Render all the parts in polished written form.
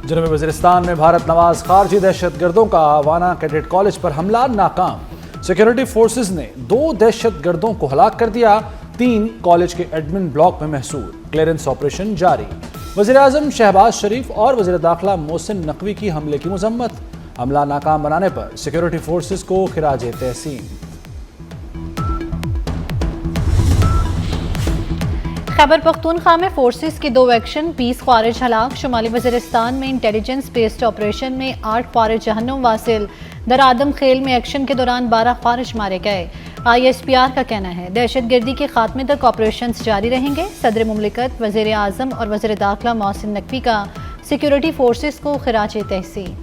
جنوبی وزیرستان میں بھارت نواز خارجی دہشت گردوں کا وانا کیڈٹ کالج پر حملہ ناکام۔ سیکیورٹی فورسز نے 2 دہشت گردوں کو ہلاک کر دیا، 3 کالج کے ایڈمن بلاک میں محصور۔ کلیئرنس آپریشن جاری۔ وزیراعظم شہباز شریف اور وزیر داخلہ محسن نقوی کی حملے کی مذمت۔ حملہ ناکام بنانے پر سیکیورٹی فورسز کو خراج تحسین۔ خیبر پختونخوا میں فورسز کے 2 ایکشن 20 خوارج ہلاک۔ شمالی وزیرستان میں انٹیلیجنس بیسڈ آپریشن میں 8 خوارج جہنم واصل۔ در آدم خیل میں ایکشن کے دوران 12 خوارج مارے گئے۔ ISPR کا کہنا ہے دہشت گردی کے خاتمے تک آپریشنز جاری رہیں گے۔ صدر مملکت، وزیر اعظم اور وزیر داخلہ محسن نقوی کا سیکیورٹی فورسز کو خراج تحسین۔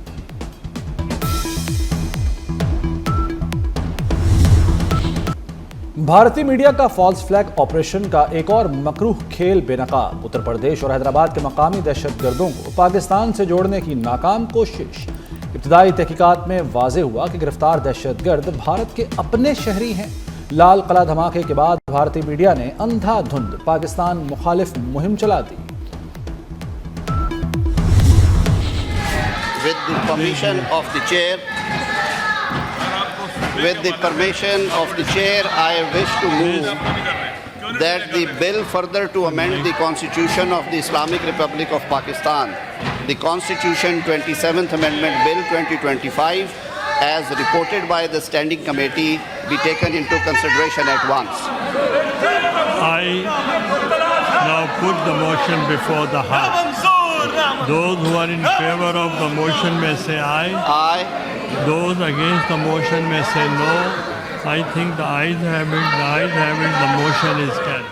بھارتی میڈیا کا فالس فلیگ آپریشن کا ایک اور مکروہ کھیل بے نقاب۔ اتر پردیش اور حیدرآباد کے مقامی دہشت گردوں کو پاکستان سے جوڑنے کی ناکام کوشش۔ ابتدائی تحقیقات میں واضح ہوا کہ گرفتار دہشت گرد بھارت کے اپنے شہری ہیں۔ لال قلعہ دھماکے کے بعد بھارتی میڈیا نے اندھا دھند پاکستان مخالف مہم چلا دی۔ With the permission of the chair, I wish to move that the bill further to amend the Constitution of the Islamic Republic of Pakistan, the Constitution 27th Amendment Bill 2025, as reported by the Standing Committee, be taken into consideration at once. I now put the motion before the House. Those who are in favor of the motion may say aye. Aye. Those against the motion may say no. I think the ayes have it. The ayes have it. The motion is carried.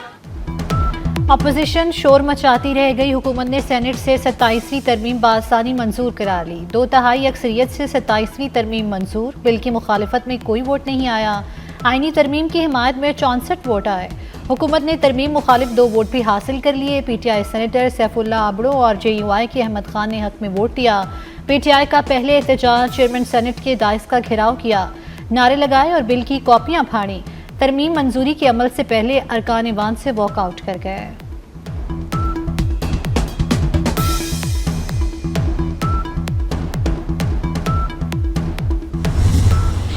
Opposition شور مچاتی رہ گئی۔ حکومت نے Saint سے 27ویں ترمیم بآسانی منظور کرا لی۔ 2/3 اکثریت سے 27ویں ترمیم منظور۔ بل کی مخالفت میں کوئی ووٹ نہیں آیا۔ آئینی ترمیم کی حمایت میں 64 ووٹ آئے۔ حکومت نے ترمیم مخالف 2 ووٹ بھی حاصل کر لیے۔ PTI سینیٹر سیف اللہ آبڑو اور JUI کے احمد خان نے حق میں ووٹ دیا۔ PTI کا پہلے احتجاج چیئرمین سینٹ کے دائز کا گھیراؤ کیا، نعرے لگائے اور بل کی کاپیاں پھاڑیں۔ ترمیم منظوری کے عمل سے پہلے ارکان ایوان سے واک آؤٹ کر گئے۔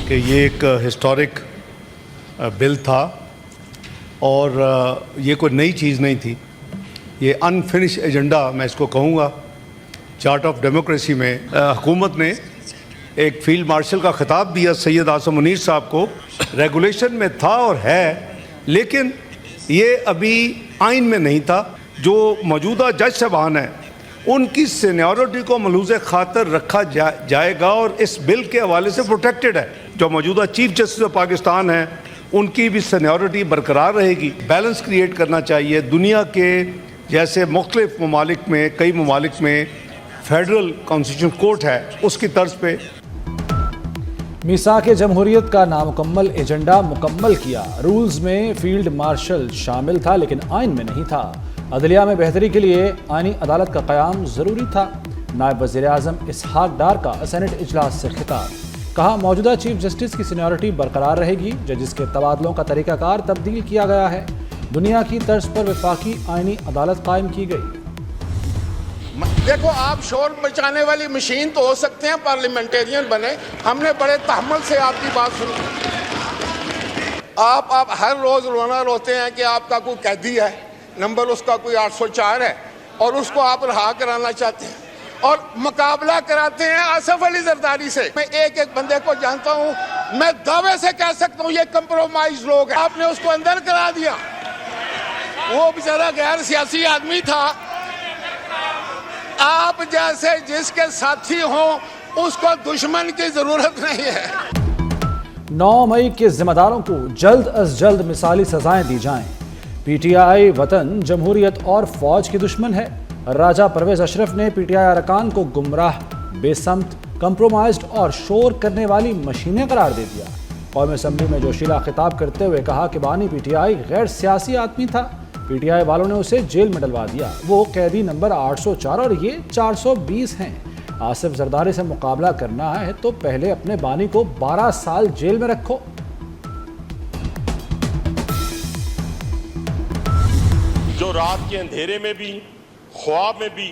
کہ یہ ایک ہسٹورک بل تھا اور یہ کوئی نئی چیز نہیں تھی، یہ انفنش ایجنڈا میں اس کو کہوں گا۔ چارٹ آف ڈیموکریسی میں حکومت نے ایک فیلڈ مارشل کا خطاب دیا سید اعظم منیر صاحب کو، ریگولیشن میں تھا اور ہے، لیکن یہ ابھی آئین میں نہیں تھا۔ جو موجودہ جج صاحبان ہیں ان کی سینیورٹی کو ملحوظ خاطر رکھا جائے گا اور اس بل کے حوالے سے پروٹیکٹڈ ہے۔ جو موجودہ چیف جسٹس آف پاکستان ہیں ان کی بھی سینیورٹی برقرار رہے گی۔ بیلنس کریٹ کرنا چاہیے۔ دنیا کے جیسے مختلف ممالک میں، کئی ممالک میں فیڈرل کانسٹیٹیوشن کورٹ ہے، اس کی طرز پہ میثاق جمہوریت کا نامکمل ایجنڈا مکمل کیا۔ رولز میں فیلڈ مارشل شامل تھا لیکن آئین میں نہیں تھا۔ عدلیہ میں بہتری کے لیے آئینی عدالت کا قیام ضروری تھا۔ نائب وزیر اعظم اسحاق ڈار کا سینٹ اجلاس سے خطاب، کہا موجودہ چیف جسٹس کی سینیورٹی برقرار رہے گی۔ ججز کے تبادلوں کا طریقہ کار تبدیل کیا گیا ہے۔ دنیا کی طرز پر وفاقی آئینی عدالت قائم کی گئی۔ دیکھو، آپ شور مچانے والی مشین تو ہو سکتے ہیں، پارلیمنٹیرین بنے۔ ہم نے بڑے تحمل سے آپ کی بات سنی۔ آپ ہر روز رونا روتے ہیں کہ آپ کا کوئی قیدی ہے، نمبر اس کا کوئی 804 ہے اور اس کو آپ رہا کرانا چاہتے ہیں اور مقابلہ کراتے ہیں آصف علی زرداری سے۔ میں ایک بندے کو جانتا ہوں، میں دعوے سے کہہ سکتا ہوں یہ کمپرومائز لوگ ہیں۔ آپ نے اس کو اندر کرا دیا، وہ بیچارہ غیر سیاسی آدمی تھا۔ آپ جیسے جس کے ساتھی ہوں اس کو دشمن کی ضرورت نہیں ہے۔ 9 مئی کے ذمہ داروں کو جلد از جلد مثالی سزائیں دی جائیں۔ PTI وطن، جمہوریت اور فوج کی دشمن ہے۔ راجہ پرویز اشرف نے PTI ارکان کو گمراہ، بے سمت، کمپرومائزڈ اور شور کرنے والی مشینیں قرار دے دیا۔ قومی اسمبلی میں جوشیلا خطاب کرتے ہوئے کہا کہ بانی PTI غیر سیاسی آدمی تھا۔ PTI والوں نے اسے جیل میں ڈلوا دیا۔ وہ قیدی نمبر 804 اور یہ 420 ہیں۔ آصف زرداری سے مقابلہ کرنا ہے تو پہلے اپنے بانی کو 12 سال جیل میں رکھو۔ جو رات کے اندھیرے میں بھی، خواب میں بھی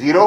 0।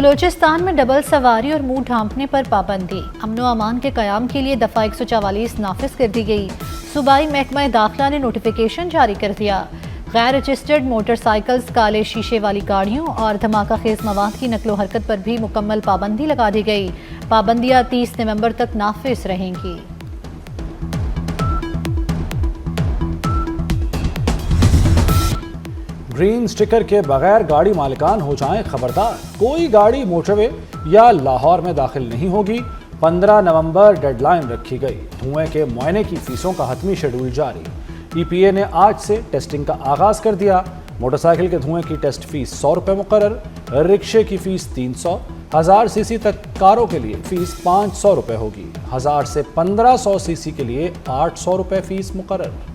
بلوچستان میں ڈبل سواری اور منہ ڈھانپنے پر پابندی، امن و امان کے قیام کے لیے دفعہ 144 نافذ کر دی گئی۔ صوبائی محکمہ داخلہ نے نوٹیفیکیشن جاری کر دیا۔ غیر رجسٹرڈ موٹر سائیکلز، کالے شیشے والی گاڑیوں اور دھماکہ خیز مواد کی نقل و حرکت پر بھی مکمل پابندی لگا دی گئی۔ پابندیاں 30 نومبر تک نافذ رہیں گی۔ گرین سٹیکر کے بغیر گاڑی مالکان ہو جائیں خبردار، کوئی گاڑی موٹر وے یا لاہور میں داخل نہیں ہوگی۔ 15 نومبر ڈیڈ لائن رکھی گئی۔ دھوئیں کے معائنے کی فیسوں کا حتمی شیڈول جاری۔ ای پی اے نے آج سے ٹیسٹنگ کا آغاز کر دیا۔ موٹر سائیکل کے دھوئیں کی ٹیسٹ فیس 100 روپے مقرر، رکشے کی فیس 300، 1000 سی سی تک کاروں کے لیے فیس 500 روپے ہوگی، 1000 سے 1500 سی سی کے لیے 800 روپے فیس مقرر۔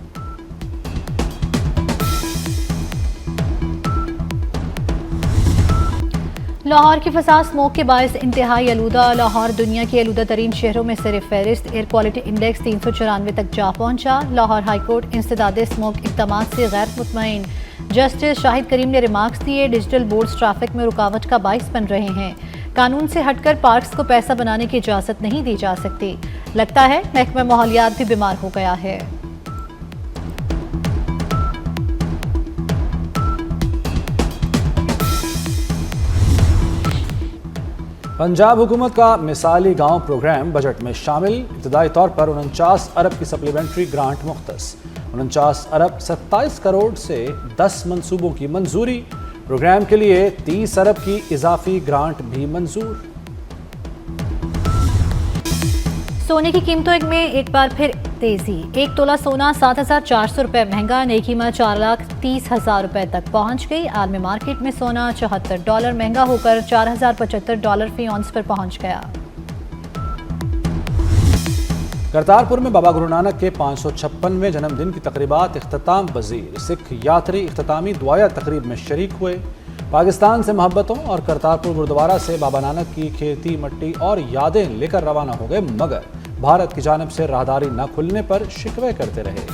لاہور کی فضا اسموگ کے باعث انتہائی آلودہ، لاہور دنیا کے آلودہ ترین شہروں میں سر فہرست، ایئر کوالٹی انڈیکس 394 تک جا پہنچا۔ لاہور ہائی کورٹ انسداد اسموگ اقدامات سے غیر مطمئن، جسٹس شاہد کریم نے ریمارکس دیے، ڈیجیٹل بورڈز ٹریفک میں رکاوٹ کا باعث بن رہے ہیں، قانون سے ہٹ کر پارکس کو پیسہ بنانے کی اجازت نہیں دی جا سکتی، لگتا ہے محکمہ ماحولیات بھی بیمار ہو گیا ہے۔ پنجاب حکومت کا مثالی گاؤں پروگرام بجٹ میں شامل، ابتدائی طور پر 49 ارب کی سپلیمنٹری گرانٹ مختص، 49 ارب 27 کروڑ سے 10 منصوبوں کی منظوری، پروگرام کے لیے 30 ارب کی اضافی گرانٹ بھی منظور۔ سونے کی قیمتوں میں ایک بار پھر تیزی، 1 تولہ سونا 7400 روپے مہنگا، نئی قیمت 4,30,000 روپے تک پہنچ گئی۔ عالمی مارکیٹ میں سونا $74 مہنگا ہو کر $4075 فی اونس پر پہنچ گیا۔ کرتارپور میں بابا گرو نانک کے 556ویں جنم دن کی تقریبات اختتام پذیر، سکھ یاتری اختتامی دعائیہ تقریب میں شریک ہوئے۔ پاکستان سے محبتوں اور کرتارپور گردوارہ سے بابا نانک کی کھیتی مٹی اور یادیں لے کر روانہ ہو گئے، مگر بھارت کی جانب سے راہداری نہ کھلنے پر شکوے کرتے رہے۔